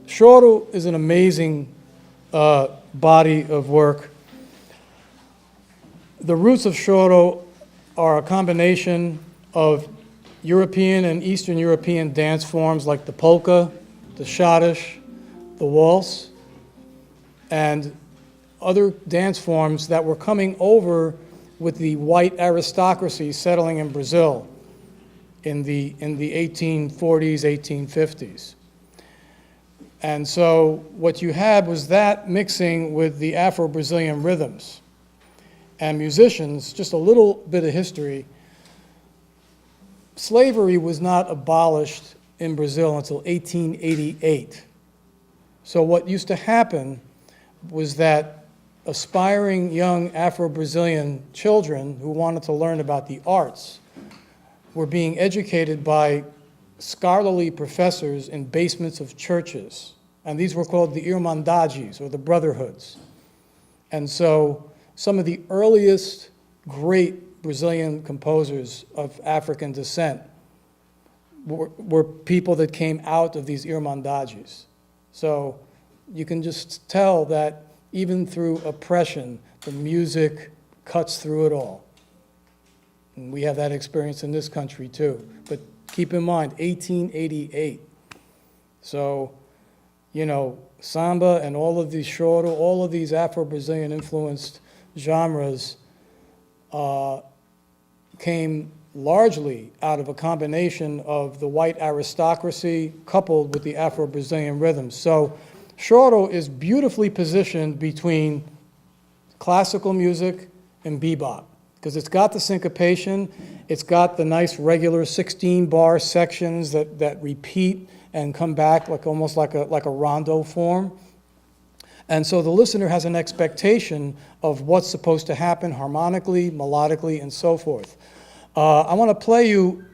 Choro is an amazing body of work. The roots of Choro are a combination of European and Eastern European dance forms like the polka, the schottisch, the waltz, and other dance forms that were coming over with the white aristocracy settling in Brazil in the 1840s, 1850s. And so what you had was that mixing with the Afro-Brazilian rhythms. And musicians, just a little bit of history, slavery was not abolished in Brazil until 1888. So what used to happen was that aspiring young Afro-Brazilian children who wanted to learn about the arts were being educated by scholarly professors in basements of churches. And these were called the Irmandades, or the brotherhoods. And so some of the earliest great Brazilian composers of African descent were people that came out of these Irmandades. So you can just tell that even through oppression, the music cuts through it all. And we have that experience in this country too. But keep in mind, 1888. So, you know, samba and all of these choro, all of these Afro-Brazilian influenced genres came largely out of a combination of the white aristocracy coupled with the Afro-Brazilian rhythms. So Choro is beautifully positioned between classical music and bebop because it's got the syncopation, it's got the nice regular 16-bar sections that repeat and come back like almost like a rondo form. And so the listener has an expectation of what's supposed to happen harmonically, melodically, and so forth. I want to play you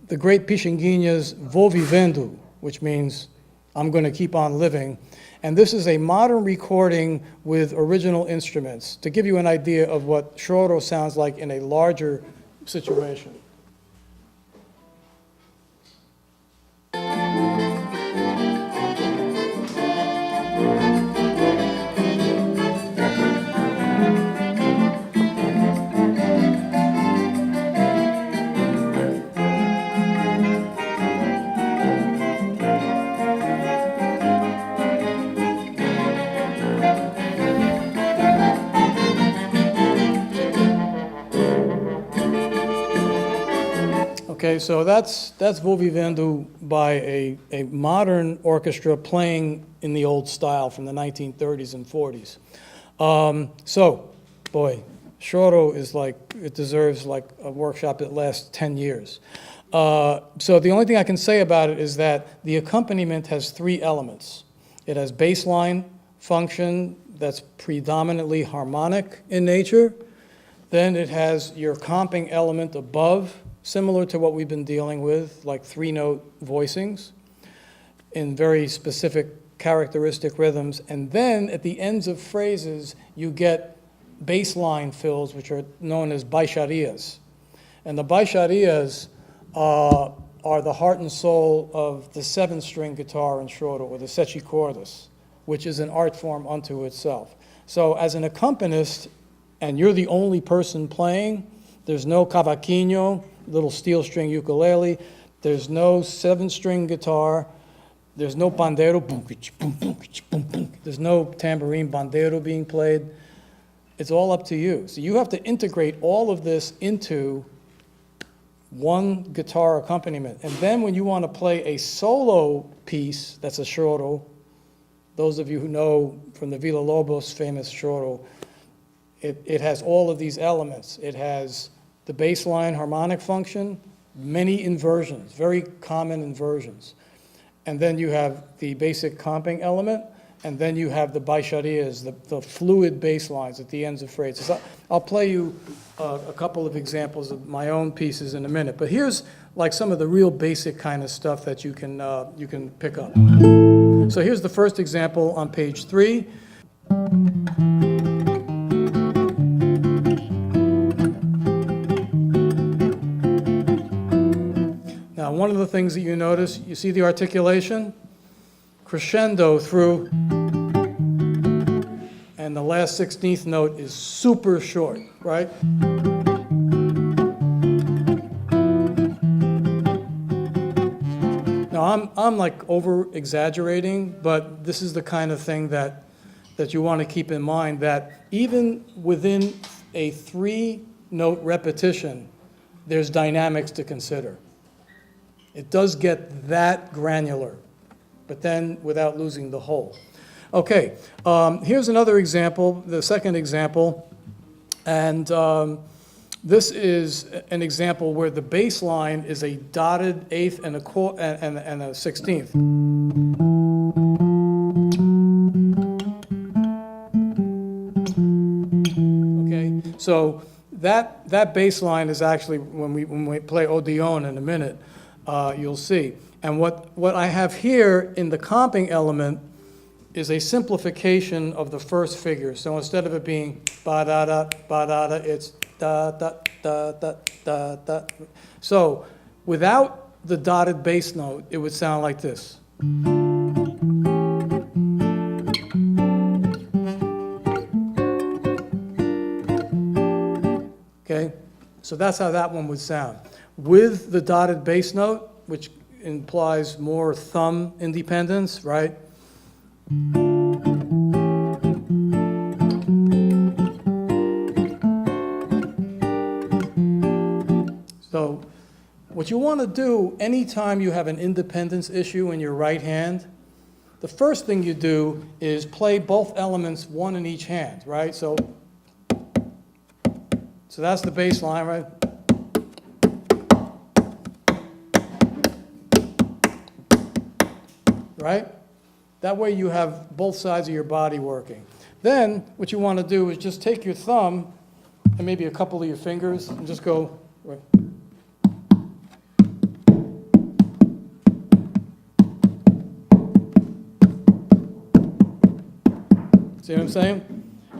the great Pixinguinha's Vou Vivendo, which means I'm going to keep on living. And this is a modern recording with original instruments to give you an idea of what Choro sounds like in a larger situation. Okay, so that's Vou Vivendo by a modern orchestra playing in the old style from the 1930s and 40s. So, boy, Choro is like, it deserves like a workshop that lasts 10 years. So the only thing I can say about it is that the accompaniment has three elements. It has bass line function that's predominantly harmonic in nature. Then it has your comping element above, similar to what we've been dealing with, like three-note voicings in very specific characteristic rhythms. And then at the ends of phrases, you get bass line fills, which are known as baixarias. And the baixarias are the heart and soul of the seven-string guitar in Choro, or the sete cordas, which is an art form unto itself. So as an accompanist, and you're the only person playing, there's no cavaquinho, little steel string ukulele, there's no seven-string guitar, there's no pandeiro, there's no tambourine bandero being played. It's all up to you. So you have to integrate all of this into one guitar accompaniment. And then when you want to play a solo piece that's a choro, those of you who know from the Villa Lobos famous choro, it has all of these elements. It has the bass line harmonic function, many inversions, very common inversions. And then you have the basic comping element, and then you have the baixarias, the fluid bass lines at the ends of phrases. I'll play you a couple of examples of my own pieces in a minute, but here's like some of the real basic kind of stuff that you can pick up. So here's the first example on page 3. Now, one of the things that you notice, you see the articulation? crescendo through, and the last 16th note is super short, right? Now, I'm like over-exaggerating, but this is the kind of thing that you want to keep in mind, that even within a 3-note repetition, there's dynamics to consider. It does get that granular, but then without losing the whole. Okay, here's another example, the second example, and this is an example where the bass line is a dotted eighth and a 16th. Okay, so that bass line is actually, when we play Odeon in a minute, you'll see. And what I have here in the comping element is a simplification of the first figure. So instead of it being ba-da-da, ba-da-da, it's da-da-da-da-da-da. So without the dotted bass note, it would sound like this. Okay, so that's how that one would sound. With the dotted bass note, which implies more thumb independence, right? So what you want to do anytime you have an independence issue in your right hand, the first thing you do is play both elements, one in each hand, right? So that's the bass line, right? Right? That way you have both sides of your body working. Then what you want to do is just take your thumb and maybe a couple of your fingers and just go. Right. See what I'm saying?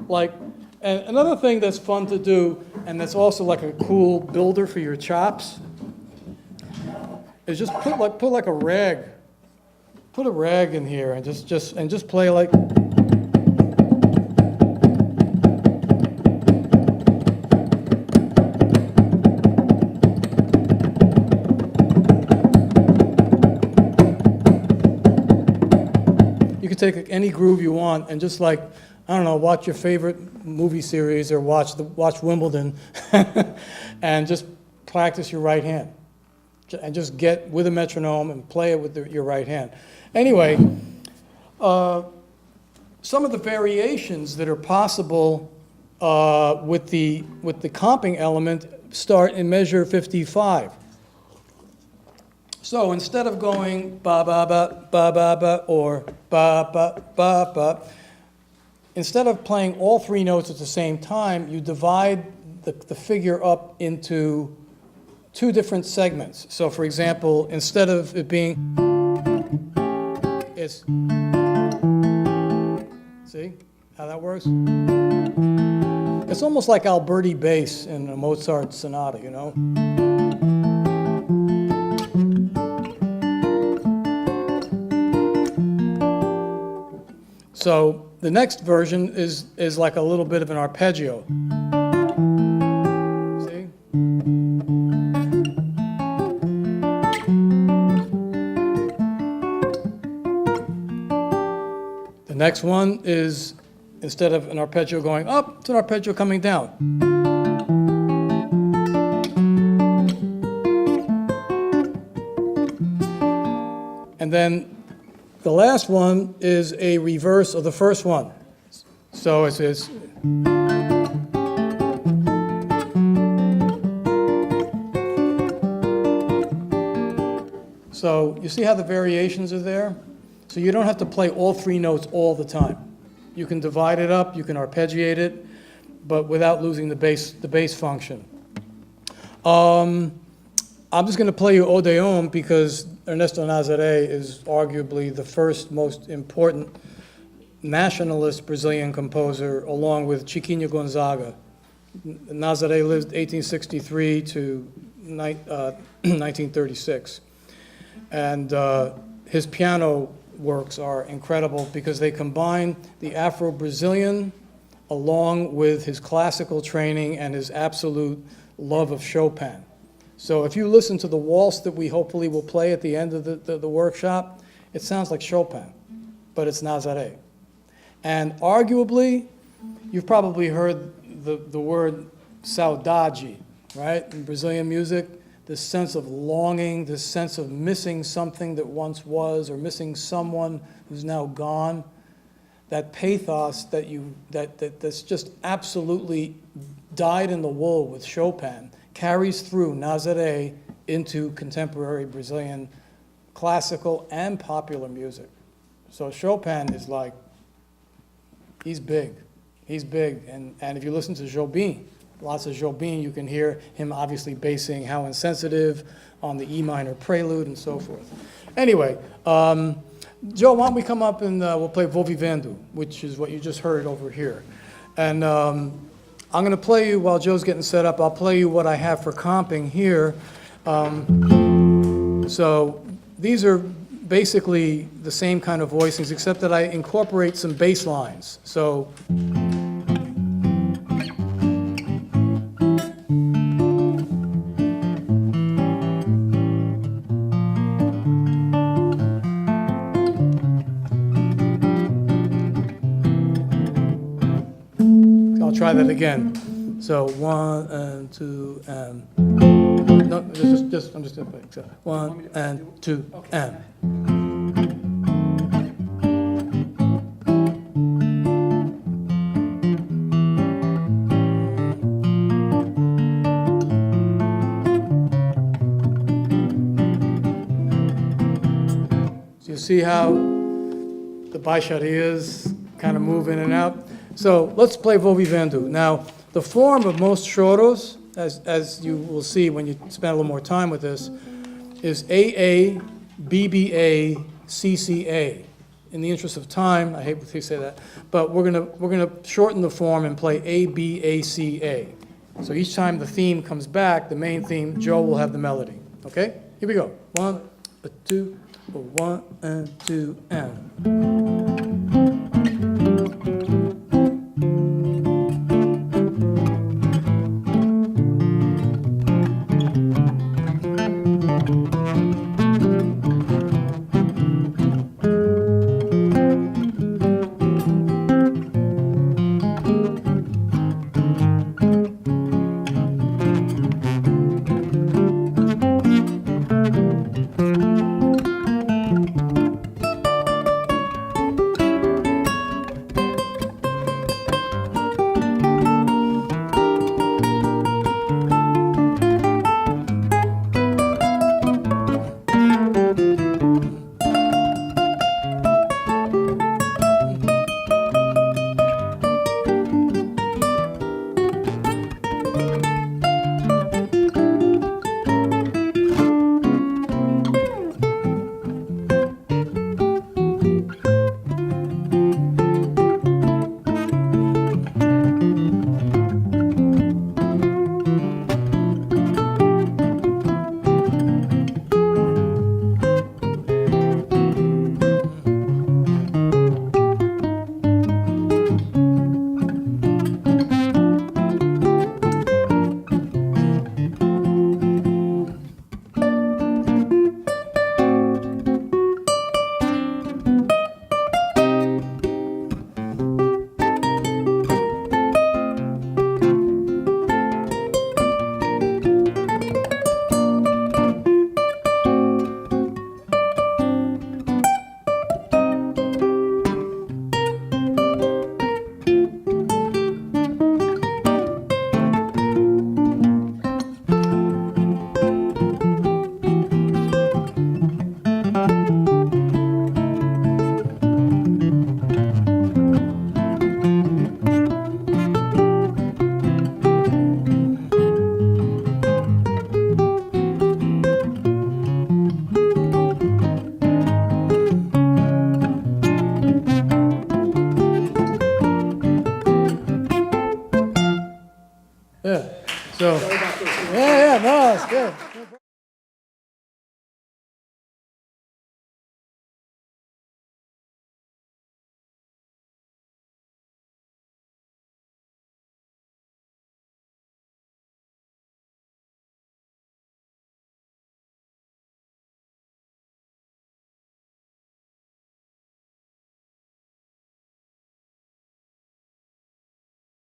Like, and another thing that's fun to do, and that's also like a cool builder for your chops, is just put like a rag. Put a rag in here and just play like. You could take any groove you want and just like, I don't know, watch your favorite movie series or watch Wimbledon and just practice your right hand. And just get with a metronome and play it with your right hand. Anyway, some of the variations that are possible with the comping element start in measure 55. So instead of going ba ba ba ba ba ba or ba ba ba ba, instead of playing all 3 notes at the same time, you divide the figure up into 2 different segments. So for example, instead of it being, it's, see how that works? It's almost like Alberti bass in a Mozart sonata, you know? So the next version is like a little bit of an arpeggio. See? The next one is, instead of an arpeggio going up, it's an arpeggio coming down. And then the last one is a reverse of the first one. So it's so you see how the variations are there? So you don't have to play all 3 notes all the time. You can divide it up, you can arpeggiate it, but without losing the bass function. I'm just going to play you Odeon because Ernesto Nazaré is arguably the first most important nationalist Brazilian composer, along with Chiquinho Gonzaga. Nazaré lived 1863 to 1936. And his piano works are incredible because they combine the Afro-Brazilian along with his classical training and his absolute love of Chopin. So if you listen to the waltz that we hopefully will play at the end of the workshop, it sounds like Chopin, but it's Nazaré. And arguably, you've probably heard the word saudade, right, in Brazilian music, this sense of longing, this sense of missing something that once was, or missing someone who's now gone. That pathos that's just absolutely dyed in the wool with Chopin carries through Nazaré into contemporary Brazilian classical and popular music. So Chopin is like, he's big. He's big. And if you listen to Jobim, lots of Jobim, you can hear him obviously basing How Insensitive on the E minor prelude and so forth. Anyway, Joe, why don't we come up and we'll play Vou Vivendo, which is what you just heard over here. And I'm going to play you, while Joe's getting set up, I'll play you what I have for comping here. So these are basically the same kind of voicings, except that I incorporate some bass lines. So. Try that again. So 1 and 2 and no, I'm just gonna play. So 1 and 2 and. So you see how the baixarias kind of move in and out. So let's play Vou Vivendo. Now, the form of most choros, as you will see when you spend a little more time with this, is AA, BBA, CCA. In the interest of time, I hate to say that, but we're gonna shorten the form and play ABACA. So each time the theme comes back, the main theme, Joe will have the melody. Okay? Here we go. 1, 2, 1 and 2 and. Yeah. So, yeah, no, it's good.